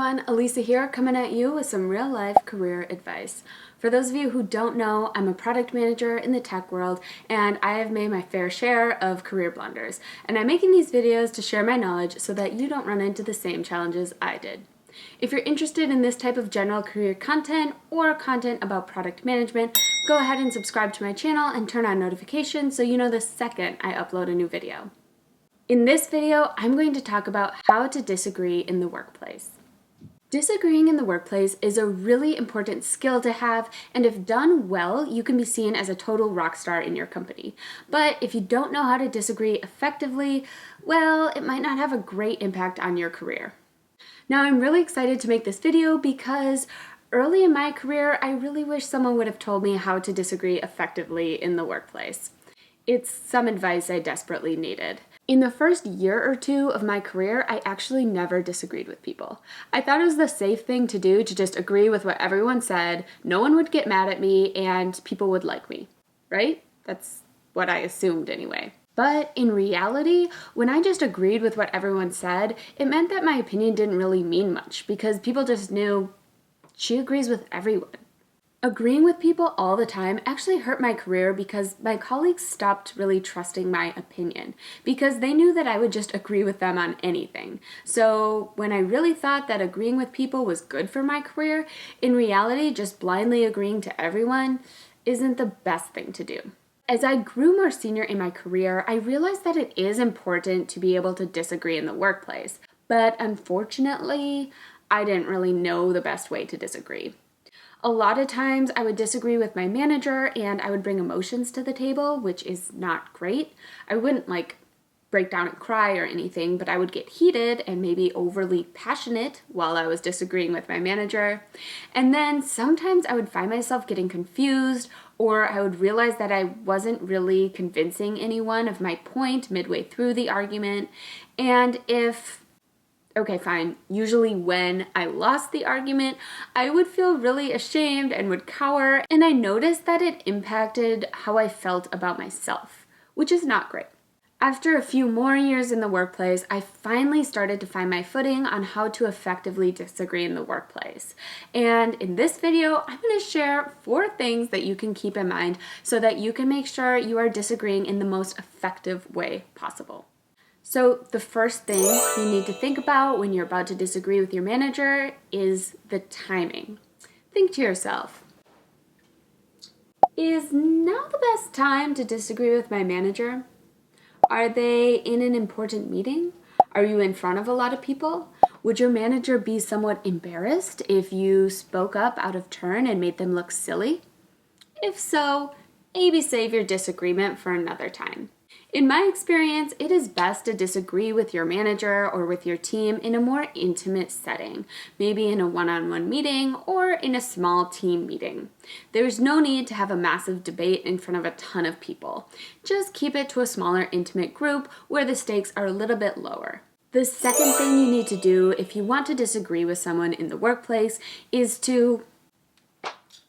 everyone, Elisa here, coming at you with some real-life career advice. For those of you who don't know, I'm a product manager in the tech world, and I have made my fair share of career blunders. And I'm making these videos to share my knowledge so that you don't run into the same challenges I did. If you're interested in this type of general career content or content about product management, go ahead and subscribe to my channel and turn on notifications so you know the second I upload a new video. In this video, I'm going to talk about how to disagree in the workplace. Disagreeing in the workplace is a really important skill to have, and if done well, you can be seen as a total rock star in your company. But if you don't know how to disagree effectively, well, it might not have a great impact on your career. Now, I'm really excited to make this video because early in my career, I really wish someone would have told me how to disagree effectively in the workplace. It's some advice I desperately needed. In the first year or two of my career, I actually never disagreed with people. I thought it was the safe thing to do to just agree with what everyone said, no one would get mad at me, and people would like me, right? That's what I assumed anyway. But in reality, when I just agreed with what everyone said, it meant that my opinion didn't really mean much because people just knew she agrees with everyone. Agreeing with people all the time actually hurt my career because my colleagues stopped really trusting my opinion because they knew that I would just agree with them on anything. So when I really thought that agreeing with people was good for my career, in reality, just blindly agreeing to everyone isn't the best thing to do. As I grew more senior in my career, I realized that it is important to be able to disagree in the workplace. But unfortunately, I didn't really know the best way to disagree. A lot of times I would disagree with my manager and I would bring emotions to the table, which is not great. I wouldn't break down and cry or anything, but I would get heated and maybe overly passionate while I was disagreeing with my manager. And then sometimes I would find myself getting confused, or I would realize that I wasn't really convincing anyone of my point midway through the argument. And okay, fine. Usually when I lost the argument, I would feel really ashamed and would cower, and I noticed that it impacted how I felt about myself, which is not great. After a few more years in the workplace, I finally started to find my footing on how to effectively disagree in the workplace. And in this video, I'm going to share 4 things that you can keep in mind so that you can make sure you are disagreeing in the most effective way possible. So the first thing you need to think about when you're about to disagree with your manager is the timing. Think to yourself, is now the best time to disagree with my manager? Are they in an important meeting? Are you in front of a lot of people? Would your manager be somewhat embarrassed if you spoke up out of turn and made them look silly? If so, maybe save your disagreement for another time. In my experience, it is best to disagree with your manager or with your team in a more intimate setting, maybe in a one-on-one meeting or in a small team meeting. There's no need to have a massive debate in front of a ton of people. Just keep it to a smaller, intimate group where the stakes are a little bit lower. The second thing you need to do if you want to disagree with someone in the workplace is to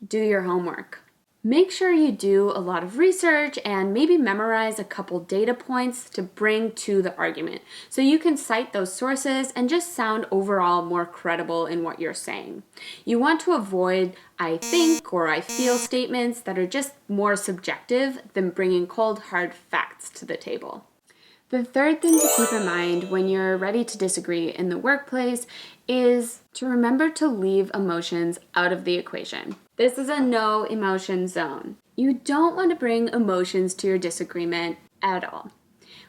do your homework. Make sure you do a lot of research and maybe memorize a couple data points to bring to the argument so you can cite those sources and just sound overall more credible in what you're saying. You want to avoid I think or I feel statements that are just more subjective than bringing cold, hard facts to the table. The third thing to keep in mind when you're ready to disagree in the workplace is to remember to leave emotions out of the equation. This is a no emotion zone. You don't want to bring emotions to your disagreement at all.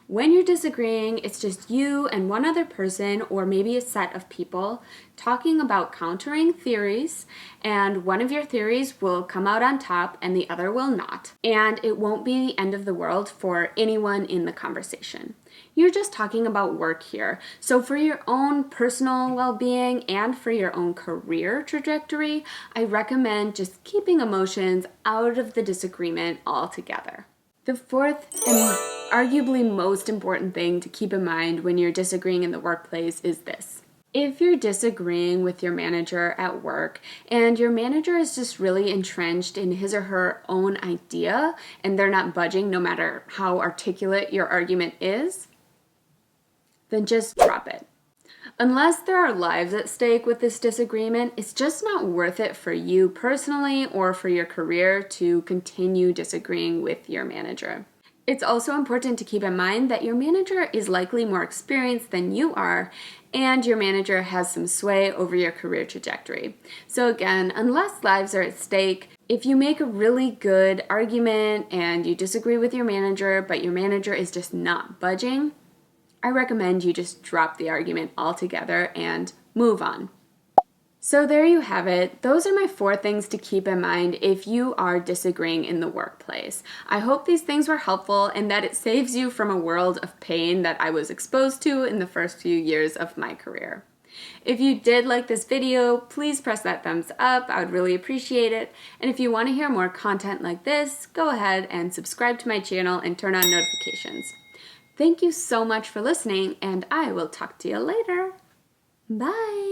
When you're disagreeing, it's just you and one other person or maybe a set of people talking about countering theories, and one of your theories will come out on top and the other will not. And it won't be the end of the world for anyone in the conversation. You're just talking about work here. So for your own personal well-being and for your own career trajectory, I recommend just keeping emotions out of the disagreement altogether. The fourth and arguably most important thing to keep in mind when you're disagreeing in the workplace is this. If you're disagreeing with your manager at work and your manager is just really entrenched in his or her own idea and they're not budging no matter how articulate your argument is, then just drop it. Unless there are lives at stake with this disagreement, it's just not worth it for you personally or for your career to continue disagreeing with your manager. It's also important to keep in mind that your manager is likely more experienced than you are, and your manager has some sway over your career trajectory. So again, unless lives are at stake, if you make a really good argument and you disagree with your manager, but your manager is just not budging, I recommend you just drop the argument altogether and move on. So there you have it. Those are my 4 things to keep in mind if you are disagreeing in the workplace. I hope these things were helpful and that it saves you from a world of pain that I was exposed to in the first few years of my career. If you did like this video, please press that thumbs up. I would really appreciate it. And if you want to hear more content like this, go ahead and subscribe to my channel and turn on notifications. Thank you so much for listening, and I will talk to you later. Bye!